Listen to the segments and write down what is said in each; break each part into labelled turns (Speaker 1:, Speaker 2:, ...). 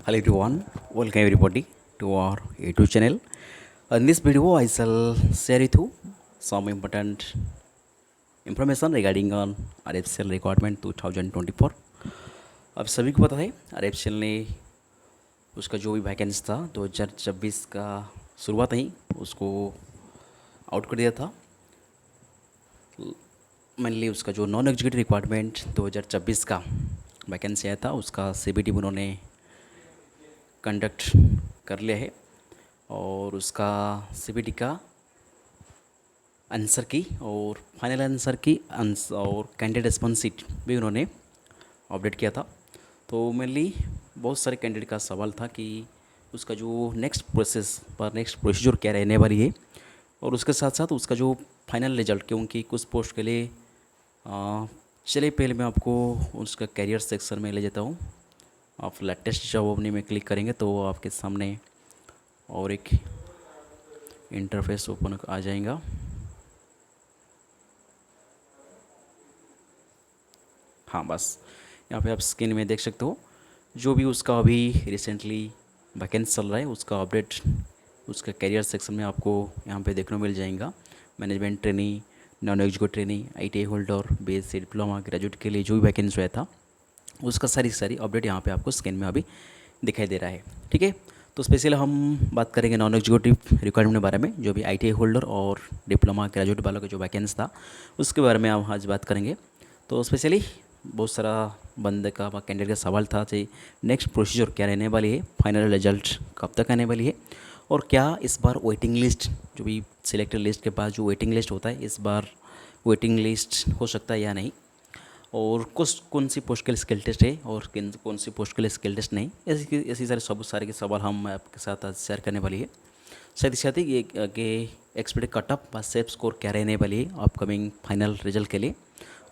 Speaker 1: Hello everyone, welcome everybody to our YouTube channel. In this video, I shall share with you some important information regarding on RFCL requirement 2024. अब सभी को पता है RFCL ने उसका जो भी वैकेंसी था 2026 का शुरुआत ही उसको आउट कर दिया था। मेनली उसका जो नॉन एग्जीक्यूटिव रिक्वायरमेंट 2026 का वैकेंसी आया था उसका CBT उन्होंने कंडक्ट कर लिया है और उसका CBT का आंसर की और फाइनल आंसर की और कैंडिडेट रिस्पॉन्स शीट भी उन्होंने अपडेट किया था। तो मेनली बहुत सारे कैंडिडेट का सवाल था कि उसका जो नेक्स्ट प्रोसीजर क्या रहने वाली है और उसके साथ साथ उसका जो फाइनल रिजल्ट, क्योंकि कुछ पोस्ट के लिए चलिए पहले मैं आपको उसका कैरियर सेक्शन में ले जाता हूँ। आप लेटेस्ट जॉब ओपनिंग में क्लिक करेंगे तो आपके सामने और एक इंटरफेस ओपन आ जाएगा। हाँ, बस यहाँ पे आप स्क्रीन में देख सकते हो जो भी उसका अभी रिसेंटली वैकेंसी चल रहा है उसका अपडेट उसका कैरियर सेक्शन में आपको यहाँ पे देखने को मिल जाएगा। Management trainee, non executive trainee, ITI holder, BSc diploma graduate के लिए जो भी वैकेंसी हुआ था उसका सारी अपडेट यहाँ पे आपको स्क्रीन में अभी दिखाई दे रहा है। ठीक है, तो स्पेशली हम बात करेंगे नॉन एग्जीक्यूटिव रिक्वायरमेंट के बारे में, जो भी ITI होल्डर और डिप्लोमा ग्रेजुएट वालों का जो वैकेंसी था उसके बारे में हम आज बात करेंगे। तो स्पेशली बहुत सारा बंदे का कैंडिडेट का सवाल था कि नेक्स्ट प्रोसीजर क्या रहने वाली है, फाइनल रिजल्ट कब तक आने वाली है और क्या इस बार वेटिंग लिस्ट, जो भी सिलेक्टेड लिस्ट के बाद जो वेटिंग लिस्ट होता है इस बार वेटिंग लिस्ट हो सकता है या नहीं, और कौन सी पोस्ट के लिए स्किल टेस्ट है और कौन सी पोस्ट के लिए स्किल टेस्ट नहीं, ऐसी सारे के सवाल हम आपके साथ आज शेयर करने वाली है। साथ ही साथ ही ये एक्सपेक्टेड कटअप व सेफ स्कोर क्या रहने वाली है अपकमिंग फाइनल रिजल्ट के लिए,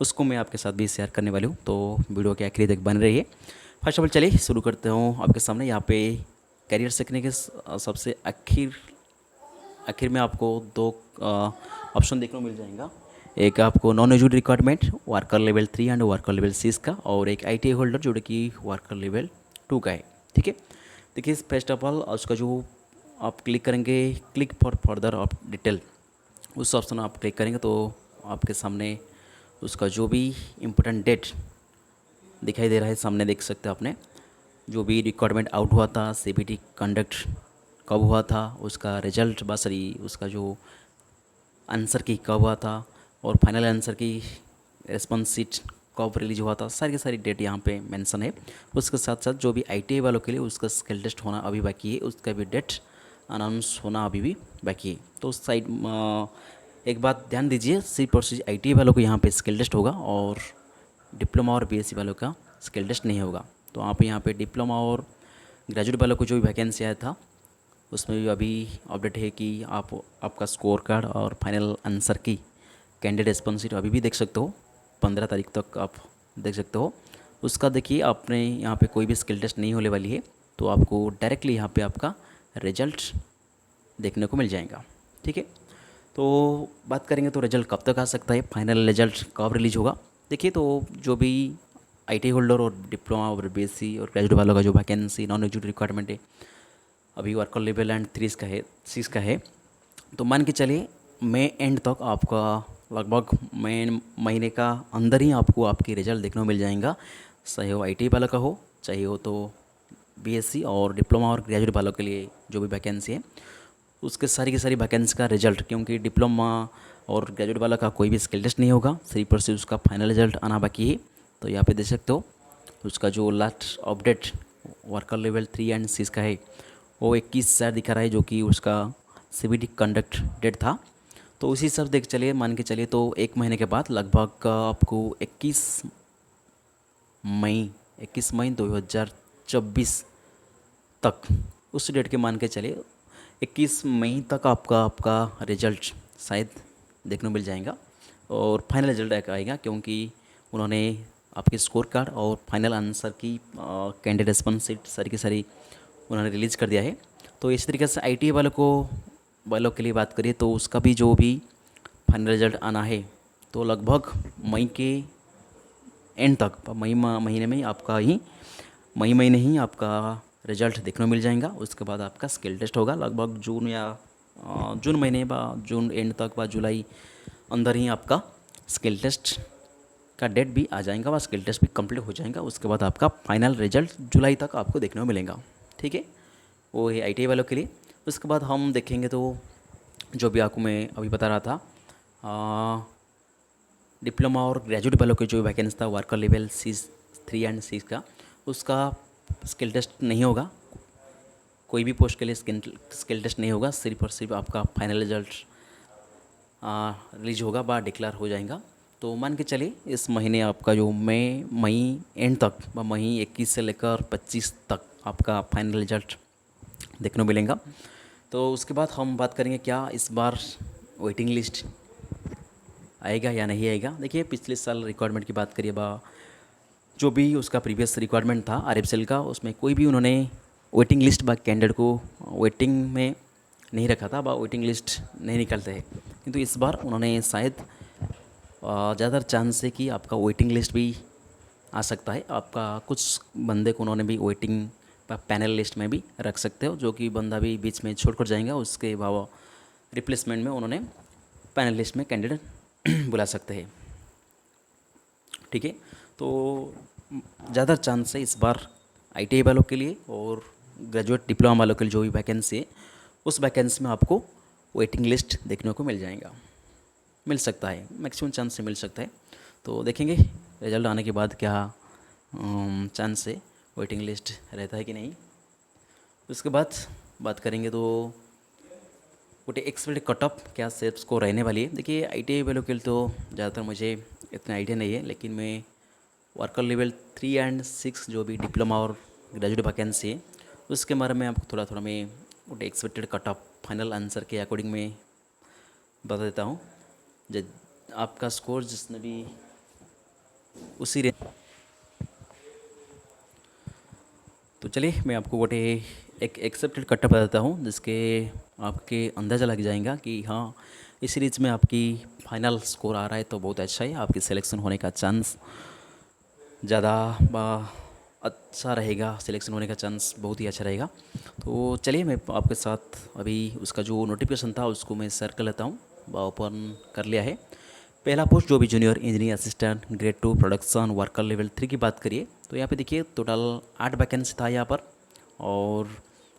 Speaker 1: उसको मैं आपके साथ भी शेयर करने वाली हूँ। तो वीडियो के आखिरी तक बन रही है। फर्स्ट ऑफ ऑल चलिए शुरू करते हूँ आपके सामने। यहाँ पे करियर सीखने के सबसे आखिर में आपको दो ऑप्शन देखने को मिल जाएगा। एक आपको non executive requirement worker level 3 and worker level 6 का, और एक ITI होल्डर जो कि वर्कर लेवल 2 का है। ठीक है, देखिए फर्स्ट ऑफ ऑल उसका जो आप क्लिक करेंगे, click for further of detail, उस ऑप्शन आप क्लिक करेंगे तो आपके सामने उसका जो भी इम्पोर्टेंट डेट दिखाई दे रहा है सामने, देख सकते हैं आपने जो भी रिक्वायरमेंट आउट हुआ था, CBT कंडक्ट कब हुआ था, उसका रिजल्ट उसका जो आंसर की कब हुआ था और फाइनल आंसर की रिस्पॉन्स शीट कब रिलीज हुआ था, सारी की सारी डेट यहाँ पे मेंशन है। उसके साथ साथ जो भी ITI वालों के लिए उसका स्किल टेस्ट होना अभी बाकी है, उसका भी डेट अनाउंस होना अभी भी बाकी है। तो उस साइड एक बात ध्यान दीजिए, सिर्फ और सिर्फ ITI वालों को यहाँ पे स्किल टेस्ट होगा और डिप्लोमा और BSc वालों का स्किल टेस्ट नहीं होगा। तो आप यहाँ पे डिप्लोमा और ग्रेजुएट वालों को जो भी वैकेंसी आया था उसमें भी अभी अपडेट है कि आपका स्कोर कार्ड और फाइनल आंसर की कैंडिडेट रिस्पॉन्स शीट अभी भी देख सकते हो, 15 तारीख तक आप देख सकते हो। उसका देखिए आपने यहाँ पे कोई भी स्किल टेस्ट नहीं होने वाली है, तो आपको डायरेक्टली यहाँ पे आपका रिजल्ट देखने को मिल जाएगा। ठीक है, तो बात करेंगे तो रिजल्ट कब तक आ सकता है, फाइनल रिजल्ट कब रिलीज होगा। देखिए तो जो भी ITI होल्डर और डिप्लोमा और BSc और ग्रेजुएट वालों का जो वैकेंसी नॉन एग्जीक्यूटिव रिक्वायरमेंट है अभी वर्कर लेवल एंड 6 का है, तो मान के चलिए मई एंड तक आपका लगभग मई महीने का अंदर ही आपको आपकी रिजल्ट देखने को मिल जाएगा। चाहे हो ITI वाला का हो, चाहे हो तो BSc और डिप्लोमा और ग्रेजुएट वालों के लिए जो भी वैकेंसी है उसके सारी की सारी वैकेंसी का रिजल्ट, क्योंकि डिप्लोमा और ग्रेजुएट वाला का कोई भी स्किल टेस्ट नहीं होगा, सिर्फ और सिर्फ उसका फाइनल रिजल्ट आना बाकी है। तो यहाँ पे देख सकते हो उसका जो last update worker level 3 and 6 का है वो 21/4 दिखा रहा है, जो कि उसका CBT कंडक्ट डेट था। तो उसी हिसाब देख चलिए, मान के चलिए तो एक महीने के बाद लगभग आपको 21 मई 2024 तक, उस डेट के मान के चलिए 21 मई तक आपका रिजल्ट शायद देखने को मिल जाएगा और फाइनल रिजल्ट आएगा, क्योंकि उन्होंने आपके स्कोर कार्ड और फाइनल आंसर की कैंडिडेट रिस्पॉन्स शीट सारी की सारी उन्होंने रिलीज़ कर दिया है। तो इस तरीके से ITI वालों के लिए बात करिए तो उसका भी जो भी फाइनल रिजल्ट आना है तो लगभग मई के एंड तक, महीने में ही आपका महीने ही आपका रिजल्ट देखने को मिल जाएगा। उसके बाद आपका स्किल टेस्ट होगा लगभग जून या जून महीने बा जून एंड तक बा जुलाई अंदर ही आपका स्किल टेस्ट का डेट भी आ जाएगा व स्किल टेस्ट भी कंप्लीट हो जाएगा। उसके बाद आपका फाइनल रिजल्ट जुलाई तक आपको देखने को मिलेगा। ठीक है, वो है आईटीआई वालों के लिए। उसके बाद हम देखेंगे तो जो भी आपको मैं अभी बता रहा था डिप्लोमा और ग्रेजुएट वालों के जो वैकेंसी था वर्कर लेवल C3 एंड 6 का, उसका स्किल टेस्ट नहीं होगा। कोई भी पोस्ट के लिए स्किल टेस्ट नहीं होगा, सिर्फ और सिर्फ आपका फाइनल रिजल्ट रिलीज होगा बा डिक्लेयर हो जाएगा। तो मान के चलिए इस महीने आपका जो मई एंड तक मई 21 से लेकर 25 तक आपका फाइनल रिजल्ट देखने को मिलेगा। तो उसके बाद हम बात करेंगे क्या इस बार वेटिंग लिस्ट आएगा या नहीं आएगा। देखिए पिछले साल रिक्वायरमेंट की बात करिए बा जो भी उसका प्रीवियस रिक्वायरमेंट था आरएफसीएल का, उसमें कोई भी उन्होंने वेटिंग लिस्ट बा कैंडिडेट को वेटिंग में नहीं रखा था बा वेटिंग लिस्ट नहीं निकलते हैं। किंतु इस बार उन्होंने शायद ज़्यादा चांस है कि आपका वेटिंग लिस्ट भी आ सकता है। आपका कुछ बंदे को उन्होंने भी वेटिंग पैनल लिस्ट में भी रख सकते हो, जो कि बंदा भी बीच में छोड़ कर जाएगा, उसके अलावा रिप्लेसमेंट में उन्होंने पैनल लिस्ट में कैंडिडेट बुला सकते हैं। ठीक है, तो ज़्यादा चांस है इस बार आईटीआई वालों के लिए और ग्रेजुएट डिप्लोमा वालों के लिए जो भी वैकेंसी है उस वैकेंसी में आपको वेटिंग लिस्ट देखने को मिल सकता है, मैक्सिमम चांस से मिल सकता है। तो देखेंगे रिजल्ट आने के बाद क्या चांस से वेटिंग लिस्ट रहता है कि नहीं। उसके बाद बात करेंगे तो गोटे एक्सपेक्टेड कटअप क्या सेट्स को रहने वाली है। देखिए आईटीआई वालों के लिए तो ज़्यादातर मुझे इतना आइडिया नहीं है, लेकिन मैं वर्कर लेवल 3 एंड 6 जो भी डिप्लोमा और ग्रेजुएट वैकेंसी है उसके बारे में आपको थोड़ा मैं गोटे एक्सपेक्टेड कटअप फाइनल आंसर के अकॉर्डिंग में बता देता हूँ। आपका स्कोर जिसने भी उसी रे तो चलिए मैं आपको गोटे एक एक्सेप्टेड कटअप बताता हूँ जिसके आपके अंदाज़ा लग जाएगा कि हाँ इस सीरीज में आपकी फाइनल स्कोर आ रहा है तो बहुत अच्छा है, आपकी सिलेक्शन होने का चांस ज़्यादा अच्छा रहेगा, सिलेक्शन होने का चांस बहुत ही अच्छा रहेगा। तो चलिए मैं आपके साथ अभी उसका जो नोटिफिकेशन था उसको मैं शेयर कर लेता हूँ। ओपन कर लिया है। पहला पोस्ट जो भी junior engineer assistant grade 2 production worker level 3 की बात करिए तो यहाँ पे देखिए टोटल 8 वैकेंसी था यहाँ पर, और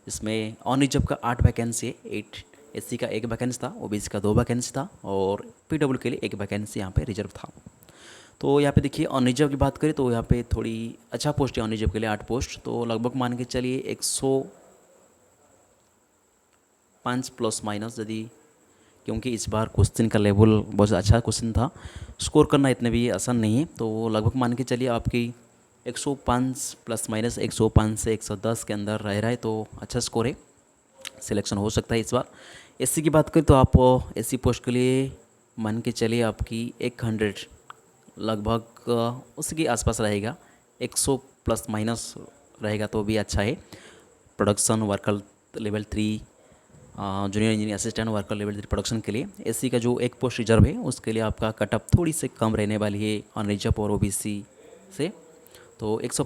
Speaker 1: इसमें ऑन रिजर्व का 8 वैकेंसी है। 8 एससी का 1 वैकेंसी था, ओबीसी का 2 वैकेंसी था और पीडब्ल्यू के लिए 1 वैकेंसी यहाँ पे रिजर्व था। तो यहाँ पे देखिए ऑन रिजर्व की बात करें तो यहाँ पे थोड़ी अच्छा पोस्ट है ऑन रिजर्व के लिए 8 पोस्ट, तो लगभग मान के चलिए 105 प्लस माइनस यदि, क्योंकि इस बार क्वेश्चन का लेवल बहुत अच्छा क्वेश्चन था, स्कोर करना इतने भी आसान नहीं है। तो लगभग मान के चलिए आपकी 105 प्लस माइनस 105 से 110 के अंदर रह रहा है तो अच्छा स्कोर है, सिलेक्शन हो सकता है इस बार। एससी की बात करें तो आप एससी पोस्ट के लिए मान के चलिए आपकी 100 लगभग उसी के आसपास रहेगा, 100 प्लस माइनस रहेगा तो भी अच्छा है। Production worker level 3 junior engineer assistant worker level 3 production के लिए एससी का जो 1 पोस्ट रिजर्व है उसके लिए आपका कटअप थोड़ी सी कम रहने वाली है ऑन रिजर्व और ओबीसी से, तो 100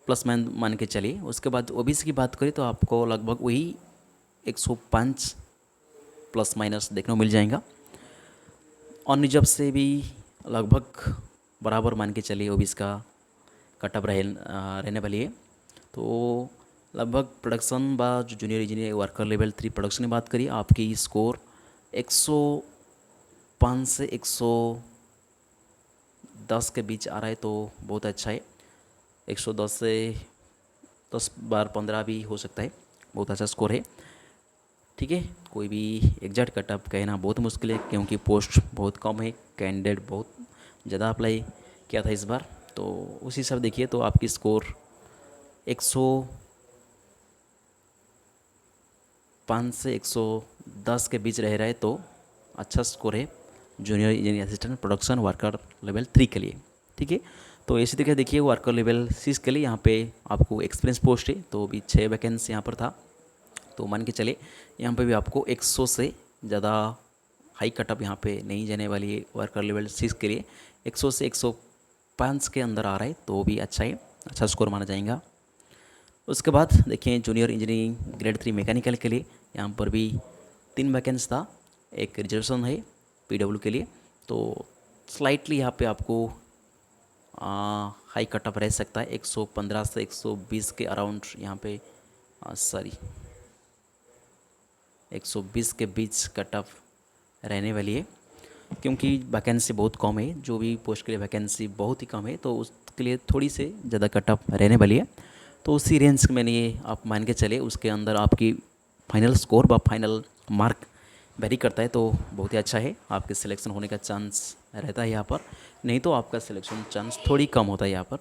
Speaker 1: प्लस मान के चलिए। उसके बाद ओबीसी की बात करें तो आपको लगभग वही 105 प्लस माइनस देखने को मिल जाएगा। ऑन रिजर्व से भी लगभग बराबर मान के चलिए ओबीसी का कटअप रहने वाली है। तो लगभग प्रोडक्शन बा जो junior engineer worker level 3 production की बात करिए आपकी स्कोर 105 से 110 के बीच आ रहा है तो बहुत अच्छा है। 110 से 10 बार 15 भी हो सकता है, बहुत अच्छा स्कोर है। ठीक है, कोई भी एग्जैक्ट कटअप कहना बहुत मुश्किल है क्योंकि पोस्ट बहुत कम है, कैंडिडेट बहुत ज़्यादा अप्लाई किया था इस बार, तो उसी हिसाब देखिए तो आपकी स्कोर 105 से 110 के बीच रह रहा है तो अच्छा स्कोर है junior engineer assistant production worker level 3 के लिए। ठीक है, तो इसी तरीके देखिए वर्कर लेवल 6 के लिए यहाँ पे आपको एक्सपीरियंस पोस्ट है तो भी 6 वैकेंसी यहाँ पर था, तो मान के चले यहाँ पे भी आपको 100 से ज़्यादा हाई कटअप यहाँ पे नहीं जाने वाली है। वर्कर लेवल 6 के लिए 100 से 105 के अंदर आ रहा है तो भी अच्छा है, अच्छा स्कोर माना जाएगा। उसके बाद देखिए जूनियर इंजीनियरिंग ग्रेड 3 मैकेनिकल के लिए यहाँ पर भी 3 वैकेंसी था, एक रिजर्वेशन है पीडब्ल्यू के लिए। तो स्लाइटली यहाँ पे आपको हाई कट ऑफ रह सकता है, 115 से 120 के अराउंड यहाँ पे, सॉरी 120 के बीच कट ऑफ रहने वाली है, क्योंकि वैकेंसी बहुत कम है, जो भी पोस्ट के लिए वैकेंसी बहुत ही कम है, तो उसके लिए थोड़ी से ज़्यादा कट ऑफ रहने वाली है। तो उसी रेंज में ये आप मान के चले, उसके अंदर आपकी फाइनल स्कोर व फाइनल मार्क वेरी करता है, तो बहुत ही अच्छा है, आपके सिलेक्शन होने का चांस रहता है यहाँ पर। नहीं तो आपका सिलेक्शन चांस थोड़ी कम होता है यहाँ पर।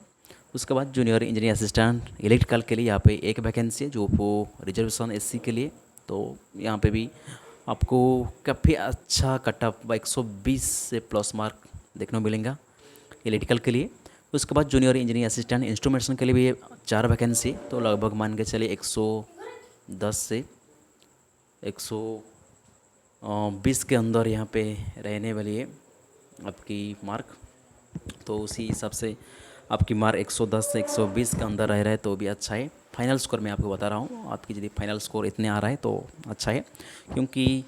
Speaker 1: उसके बाद जूनियर इंजीनियर असिस्टेंट इलेक्ट्रिकल के लिए यहाँ पे एक वैकेंसी है, जो वो रिजर्वेशन एससी के लिए। तो यहाँ पे भी आपको काफ़ी अच्छा कट ऑफ 120 से प्लस मार्क देखने को मिलेगा इलेक्ट्रिकल के लिए। उसके बाद जूनियर इंजीनियर असिस्टेंट इंस्ट्रूमेंटेशन के लिए भी 4 वैकेंसी, तो लगभग मान के चलिए 110 से 120 के अंदर यहाँ पे रहने वाली है आपकी मार्क। तो उसी हिसाब से आपकी मार्क 110 से 120 के अंदर रह रहा है तो भी अच्छा है। फाइनल स्कोर मैं आपको बता रहा हूँ, आपकी यदि फाइनल स्कोर इतने आ रहा है तो अच्छा है, क्योंकि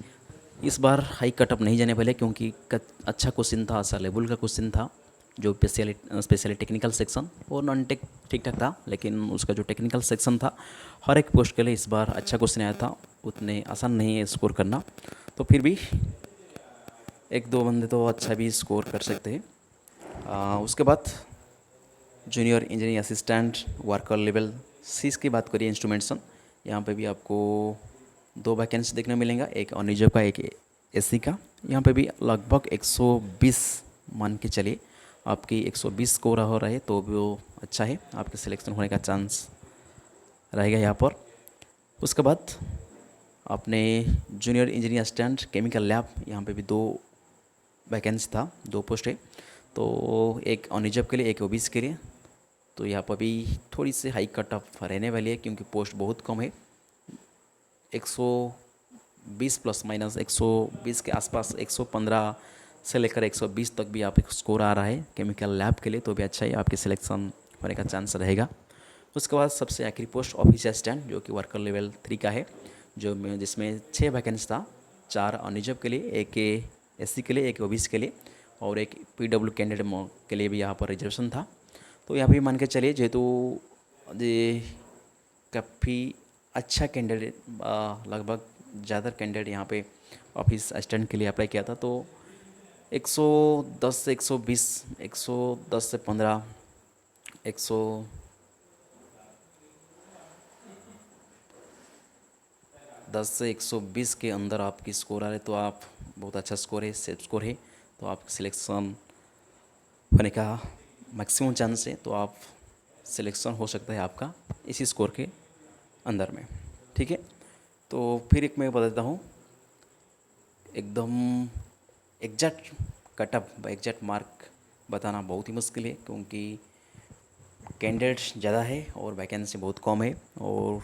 Speaker 1: इस बार हाई कटअप नहीं जाने वाले, क्योंकि अच्छा क्वेश्चन था, अच्छा लेवल का क्वेश्चन था, जो स्पेशली टेक्निकल सेक्शन और नॉन टेक ठीक ठाक था, लेकिन उसका जो टेक्निकल सेक्शन था हर एक पोस्ट के लिए इस बार अच्छा क्वेश्चन आया था, उतने आसान नहीं है स्कोर करना। तो फिर भी एक दो बंदे तो अच्छा भी स्कोर कर सकते हैं। उसके बाद junior engineering assistant worker level सीस की बात करिए इंस्ट्रूमेंटेशन, यहाँ पे भी आपको 2 वैकेंसी देखने मिलेंगे, एक अनिजो का एक एससी का। यहाँ पे भी लगभग 120 मान के चलिए, आपकी 120 स्कोर हो रहा है तो भी वो अच्छा है, आपके सिलेक्शन होने का चांस रहेगा यहाँ पर। उसके बाद आपने junior engineer assistant chemical lab, यहाँ पे भी 2 वैकेंसी था, 2 पोस्ट है, तो एक अनिजब के लिए एक ओबीसी के लिए। तो यहाँ पर भी थोड़ी सी हाई कट ऑफ रहने वाली है, क्योंकि पोस्ट बहुत कम है, 120 प्लस माइनस 120 के आसपास, 115 से लेकर 120 तक भी आप एक स्कोर आ रहा है केमिकल लैब के लिए, तो भी अच्छा है, आपके सिलेक्शन होने का चांस रहेगा। उसके बाद सबसे आखिरी पोस्ट ऑफिस असिस्टेंट, जो कि वर्कर लेवल 3 का है, जिसमें 6 वैकेंसी था, 4 अनिजब के लिए, एक एससी के लिए, एक ओबीसी के लिए, और एक पीडब्ल्यू कैंडिडेट के लिए भी यहाँ पर रिजर्वेशन था। तो यहाँ भी मान के चलिए, जेहेतु ये काफ़ी अच्छा कैंडिडेट, लगभग ज़्यादा कैंडिडेट यहाँ पे ऑफिस असिस्टेंट के लिए अप्लाई किया था, तो 110 से 120, 110 से 15, 110 से 120 के अंदर आपकी स्कोर आ रहे, तो आप बहुत अच्छा स्कोर है, सेफ स्कोर है, तो आप सिलेक्शन होने का मैक्सिमम चांस है, तो आप सिलेक्शन हो सकता है आपका इसी स्कोर के अंदर में। ठीक है, तो फिर एक मैं बता देता हूँ, एकदम एग्जैक्ट कटअप एग्जैक्ट मार्क बताना बहुत ही मुश्किल है, क्योंकि कैंडिडेट्स ज़्यादा है और वैकेंसी बहुत कम है, और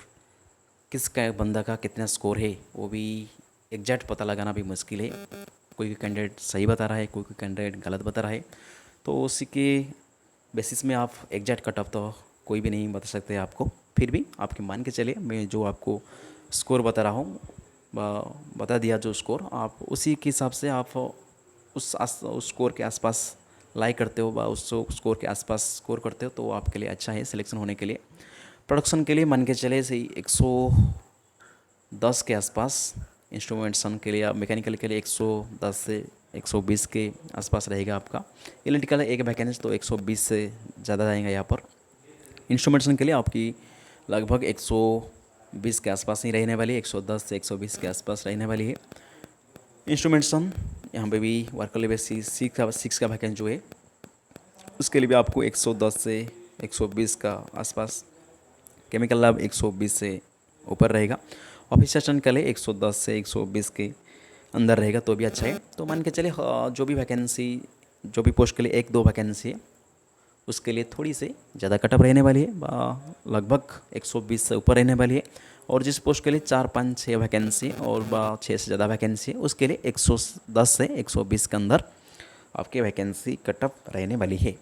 Speaker 1: किसका बंदा का कितना स्कोर है वो भी एग्जैक्ट पता लगाना भी मुश्किल है। कोई कैंडिडेट सही बता रहा है, कोई कैंडिडेट गलत बता रहा है, तो उसी के बेसिस में आप एग्जैक्ट कट ऑफ तो कोई भी नहीं बता सकते आपको। फिर भी आपके मान के चलिए, मैं जो आपको स्कोर बता रहा हूँ, बता दिया जो स्कोर, आप उसी के हिसाब से आप उस स्कोर के आसपास लाई करते हो, उस स्कोर के आसपास स्कोर करते हो, तो आपके लिए अच्छा है सिलेक्शन होने के लिए। प्रोडक्शन के लिए मान के चले सही 110 के आसपास, इंस्ट्रूमेंटेशन के लिए, मैकेनिकल के लिए 110 से 120 के आसपास रहेगा आपका। इलेक्ट्रिकल एक वैकेंसी तो 120 से ज़्यादा जाएगा यहाँ पर। इंस्ट्रूमेंटेशन के लिए आपकी लगभग 120 के आसपास ही रहने वाली है, 110 से 120 के आसपास रहने वाली है इंस्ट्रूमेंटेशन। यहाँ पे भी वर्कर लेवल 6 का वैकेंसी जो है, उसके लिए भी आपको 110 से 120 का आसपास, केमिकल लैब 120 से ऊपर रहेगा, ऑफिस असिस्टेंट के लिए 110 से 120 के अंदर रहेगा, तो भी अच्छा है। तो मान के चले जो भी वैकेंसी, जो भी पोस्ट के लिए 1-2 वैकेंसी है, उसके लिए थोड़ी सी ज़्यादा कटअप रहने वाली है, लगभग 120 से ऊपर रहने वाली है, और जिस पोस्ट के लिए 4-5-6 वैकेंसी और 6 से ज़्यादा वैकेंसी है, उसके लिए 110 से 120 के अंदर आपके वैकेंसी कटअप रहने वाली है।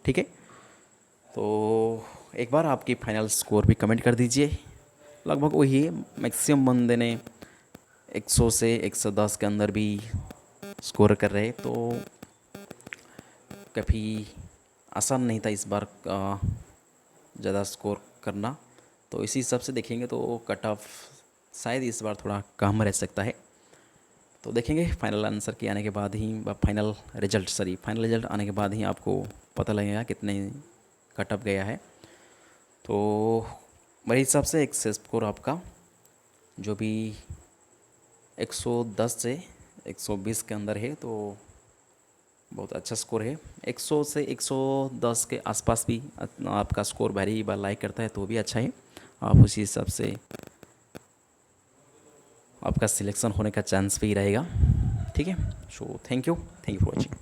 Speaker 1: ठीक है, तो एक बार आपकी फाइनल स्कोर भी कमेंट कर दीजिए। लगभग वही है, मैक्सिमम बंदे ने 100 से 110 के अंदर भी स्कोर कर रहे, तो काफ़ी आसान नहीं था इस बार ज़्यादा स्कोर करना। तो इसी हिसाब से देखेंगे तो कट ऑफ शायद इस बार थोड़ा कम रह सकता है। तो देखेंगे फाइनल आंसर के आने के बाद ही, फाइनल रिजल्ट आने के बाद ही आपको पता लगेगा कितने कट ऑफ गया है। तो मेरे हिसाब से एक्सेस स्कोर आपका जो भी 110 से 120 के अंदर है, तो बहुत अच्छा स्कोर है। 100 से 110 के आसपास भी आपका स्कोर वेरी बार लाइक करता है तो भी अच्छा है। आप उसी हिसाब से आपका सिलेक्शन होने का चांस भी रहेगा। ठीक है, so thank you for watching.